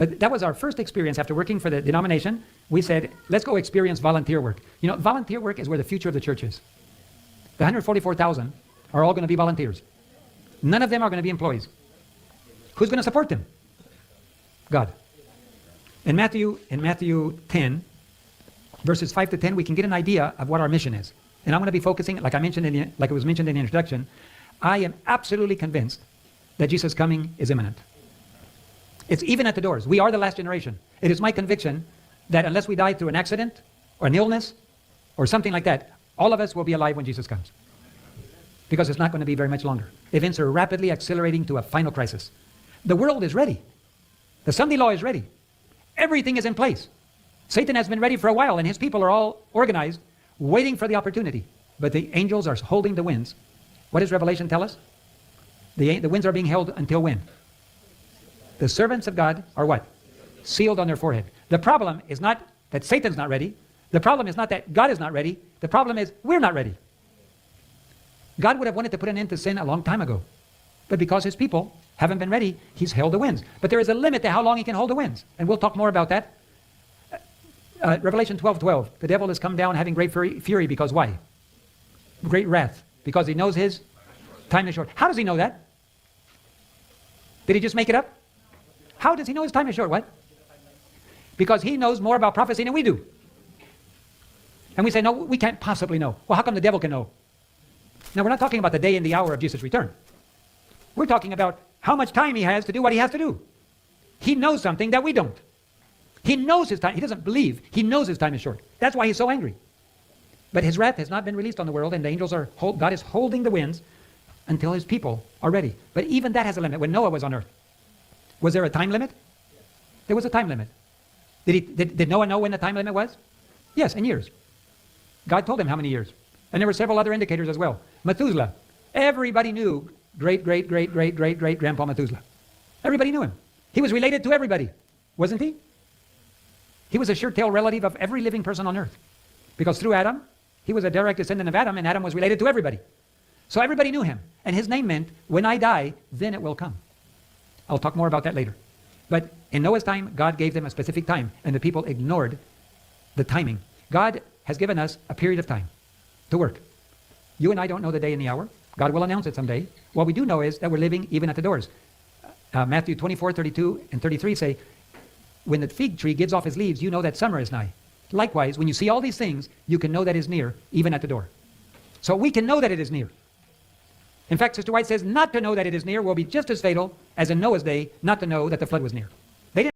But that was our first experience after working for the denomination. We said, let's go experience volunteer work. You know, volunteer work is where the future of the church is. The 144,000 are all going to be volunteers. None of them are going to be employees. Who's going to support them? God. In Matthew 10, verses 5 to 10, we can get an idea of what our mission is. And I'm going to be focusing, like it was mentioned in the introduction, I am absolutely convinced that Jesus' coming is imminent. It's even at the doors. We are the last generation. It is my conviction that unless we die through an accident or an illness or something like that, all of us will be alive when Jesus comes. Because it's not going to be very much longer. Events are rapidly accelerating to a final crisis. The world is ready. The Sunday law is ready. Everything is in place. Satan has been ready for a while, and his people are all organized, waiting for the opportunity. But the angels are holding the winds. What does Revelation tell us? The winds are being held until when? The servants of God are what? Sealed on their forehead. The problem is not that Satan's not ready. The problem is not that God is not ready. The problem is we're not ready. God would have wanted to put an end to sin a long time ago. But because his people haven't been ready, he's held the winds. But there is a limit to how long he can hold the winds. And we'll talk more about that. Revelation 12:12. The devil has come down having great fury because why? Great wrath. Because he knows his time is short. How does he know that? Did he just make it up? How does he know his time is short? What? Because he knows more about prophecy than we do. And we say, no, we can't possibly know. Well, how come the devil can know? Now, we're not talking about the day and the hour of Jesus' return. We're talking about how much time he has to do what he has to do. He knows something that we don't. He knows his time. He doesn't believe. He knows his time is short. That's why he's so angry. But his wrath has not been released on the world, and the angels God is holding the winds until his people are ready. But even that has a limit. When Noah was on earth, was there a time limit? There was a time limit. Did Noah know when the time limit was? Yes, in years. God told him how many years. And there were several other indicators as well. Methuselah. Everybody knew great-great-great-great-great-great-grandpa Methuselah. Everybody knew him. He was related to everybody, wasn't he? He was a sure-tail relative of every living person on earth. Because through Adam, he was a direct descendant of Adam, and Adam was related to everybody. So everybody knew him. And his name meant, when I die, then it will come. I'll talk more about that later. But in Noah's time, God gave them a specific time, and the people ignored the timing. God has given us a period of time to work. You and I don't know the day and the hour. God will announce it someday. What we do know is that we're living even at the doors. Matthew 24:32 and 33 say, when the fig tree gives off his leaves, you know that summer is nigh. Likewise, when you see all these things, you can know that it is near, even at the door. So we can know that it is near. In fact, Sister White says not to know that it is near will be just as fatal as in Noah's day not to know that the flood was near.